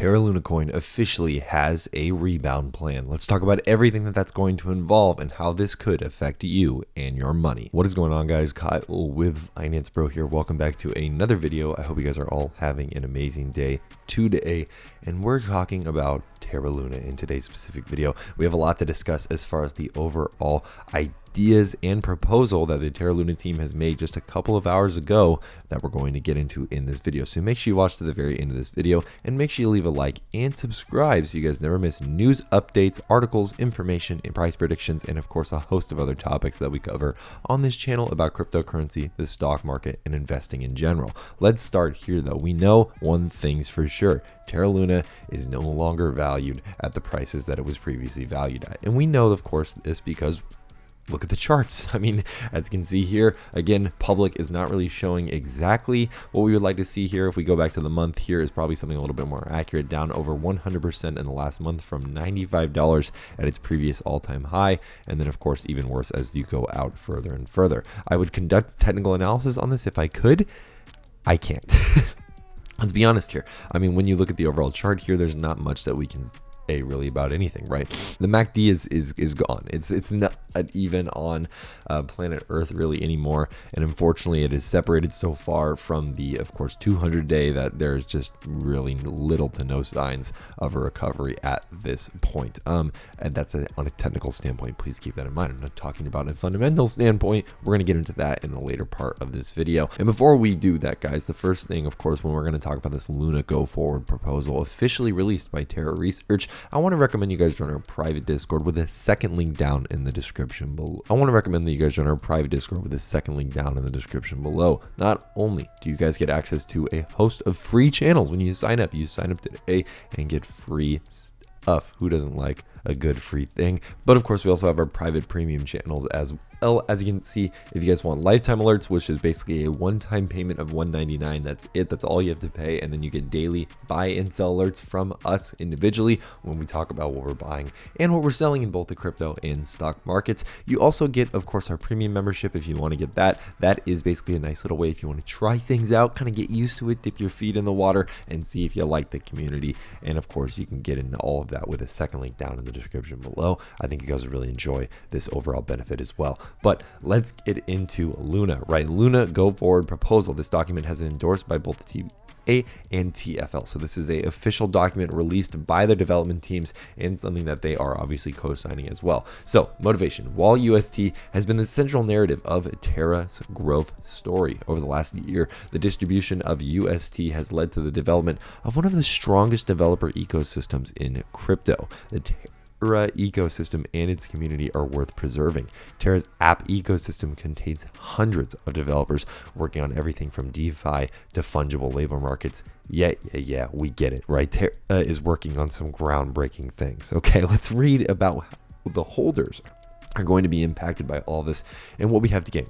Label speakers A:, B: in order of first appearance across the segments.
A: Terra Luna coin officially has a rebound plan. Let's talk about everything that's going to involve and how this could affect you and your money. What is going on, guys? Kyle with Finance Bro here. Welcome back to another video. I hope you guys are all having an amazing day today. And we're talking about Terra Luna in today's specific video. We have a lot to discuss as far as the overall ideas and proposal that the Terra Luna team has made just a couple of hours ago that we're going to get into in this video. So make sure you watch to the very end of this video and make sure you leave a like and subscribe so you guys never miss news, updates, articles, information, and price predictions, and of course a host of other topics that we cover on this channel about cryptocurrency, the stock market, and investing in general. Let's start here though. We know one thing's for sure. Terra Luna is no longer valued at the prices that it was previously valued at. And we know, of course, this because look at the charts. I mean, as you can see here, again, public is not really showing exactly what we would like to see here. If we go back to the month, here is probably something a little bit more accurate, down over 100% in the last month from $95 at its previous all-time high. And then, of course, even worse as you go out further and further. I would conduct technical analysis on this if I could. I can't. Let's be honest here. I mean, when you look at the overall chart here, there's not much that we can say really about anything, right? The MACD is gone. It's not even on planet Earth really anymore, and unfortunately it is separated so far from the, of course, 200-day that there's just really little to no signs of a recovery at this point. And that's on a technical standpoint. Please keep that in mind. I'm not talking about a fundamental standpoint. We're going to get into that in the later part of this video. And before we do that, guys, the first thing, of course, when we're going to talk about this Luna go forward proposal officially released by Terra Research, I want to recommend you guys join our private Discord with a second link down in the description below. I want to recommend that you guys join our private Discord with a second link down in the description below. Not only do you guys get access to a host of free channels when you sign up today and get free stuff. Who doesn't like a good free thing? But of course, we also have our private premium channels as well. As you can see, if you guys want lifetime alerts, which is basically a one-time payment of $1.99, that's it. That's all you have to pay, and then you get daily buy and sell alerts from us individually when we talk about what we're buying and what we're selling in both the crypto and stock markets. You also get, of course, our premium membership if you want to get that. That is basically a nice little way if you want to try things out, kind of get used to it, dip your feet in the water, and see if you like the community. And of course, you can get into all of that with a second link down in the description below. I think you guys will really enjoy this overall benefit as well. But let's get into Luna, right? Luna go forward proposal. This document has been endorsed by both the TA and TFL. So this is a official document released by the development teams and something that they are obviously co-signing as well. So motivation. While UST has been the central narrative of Terra's growth story over the last year, the distribution of UST has led to the development of one of the strongest developer ecosystems in crypto. The Terra ecosystem and its community are worth preserving. Terra's app ecosystem contains hundreds of developers working on everything from DeFi to fungible labor markets. Yeah, we get it, right? Terra is working on some groundbreaking things. Okay, let's read about how the holders are going to be impacted by all this and what we have to gain.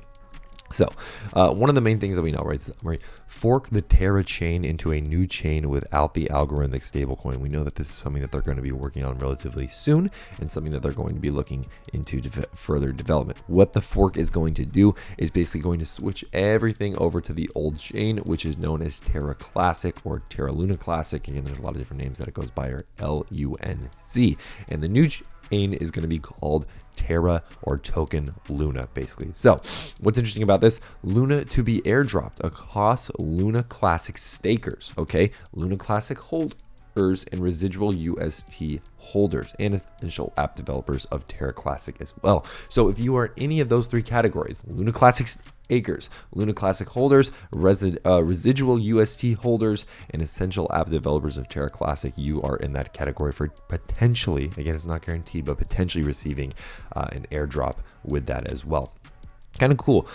A: So one of the main things that we know, right, summary, fork the Terra chain into a new chain without the algorithmic stablecoin. We know that this is something that they're going to be working on relatively soon and something that they're going to be looking into further development. What the fork is going to do is basically going to switch everything over to the old chain, which is known as Terra Classic or Terra Luna Classic. Again, there's a lot of different names that it goes by, or LUNC. And the new chain is going to be called Terra or token Luna, basically. So what's interesting about this, Luna to be airdropped across Luna Classic stakers, okay? Luna Classic holders and residual UST holders and essential app developers of Terra Classic as well. So if you are any of those three categories, Luna Classic stakers, Luna Classic holders, residual UST holders, and essential app developers of Terra Classic, you are in that category for potentially, again, it's not guaranteed, but potentially receiving an airdrop with that as well. Kind of cool.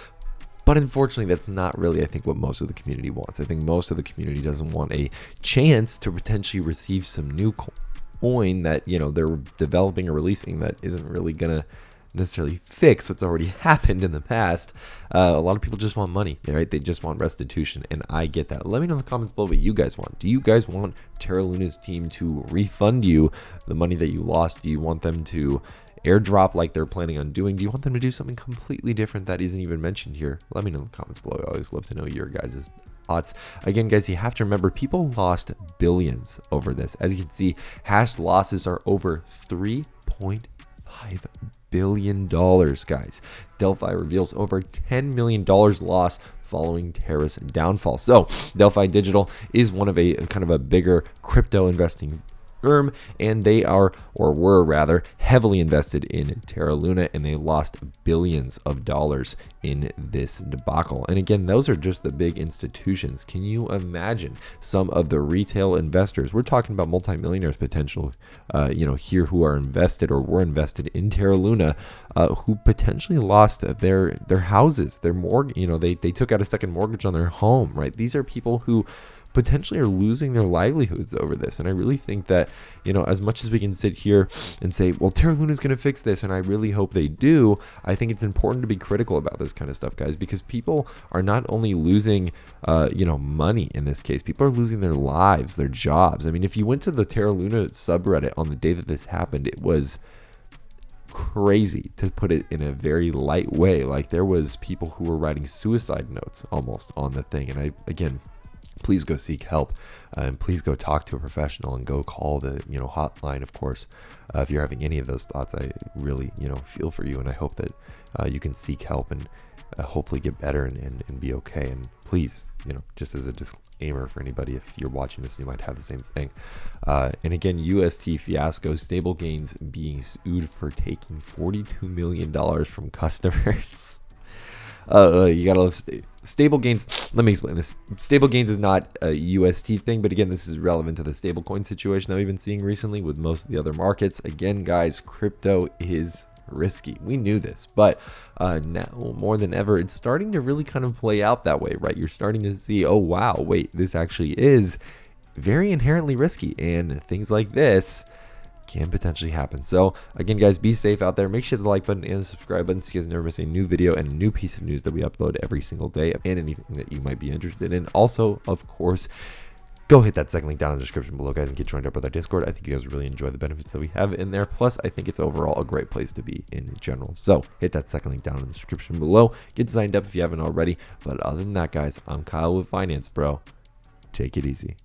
A: But unfortunately, that's not really, I think, what most of the community wants. I think most of the community doesn't want a chance to potentially receive some new coin that, you know, they're developing or releasing that isn't really going to necessarily fix what's already happened in the past. A lot of people just want money, right? They just want restitution, and I get that. Let me know in the comments below what you guys want. Do you guys want Terra Luna's team to refund you the money that you lost? Do you want them to airdrop like they're planning on doing? Do you want them to do something completely different that isn't even mentioned here? Let me know in the comments below. I always love to know your guys' thoughts. Again, guys, you have to remember people lost billions over this. As you can see, hash losses are over $3.5 billion, guys. Delphi reveals over $10 million loss following Terra's downfall. So Delphi Digital is one of a kind of a bigger crypto investing firm, and they are, or were rather, heavily invested in Terra Luna, and they lost billions of dollars in this debacle. And again, those are just the big institutions. Can you imagine some of the retail investors? We're talking about multimillionaires potential, here who are invested or were invested in Terra Luna, who potentially lost their houses, their mortgage. They took out a second mortgage on their home, right? These are people who potentially are losing their livelihoods over this. And I really think that, as much as we can sit here and say, well, Terra Luna is going to fix this, and I really hope they do, I think it's important to be critical about this kind of stuff, guys, because people are not only losing, money in this case, people are losing their lives, their jobs. I mean, if you went to the Terra Luna subreddit on the day that this happened, it was crazy, to put it in a very light way. Like, there was people who were writing suicide notes almost on the thing. And please go seek help, and please go talk to a professional, and go call the hotline, of course, if you're having any of those thoughts. I really feel for you, and I hope that you can seek help and hopefully get better and be okay. And please, just as a disclaimer for anybody, if you're watching this, you might have the same thing. And again, UST fiasco, stable gains being sued for taking $42 million from customers. You gotta love stable gains. Let me explain this. Stable gains is not a UST thing, but again, this is relevant to the stablecoin situation that we've been seeing recently with most of the other markets. Again, guys, crypto is risky. We knew this, but now more than ever, it's starting to really kind of play out that way, right? You're starting to see, oh wow, wait, this actually is very inherently risky, and things like this can potentially happen. So again, guys, be safe out there. Make sure to the like button and the subscribe button so you guys never miss a new video and a new piece of news that we upload every single day, and anything that you might be interested in. Also, of course, go hit that second link down in the description below, guys, and get joined up with our Discord. I think you guys really enjoy the benefits that we have in there. Plus, I think it's overall a great place to be in general. So hit that second link down in the description below. Get signed up if you haven't already. But other than that, guys, I'm Kyle with Finance Bro. Take it easy.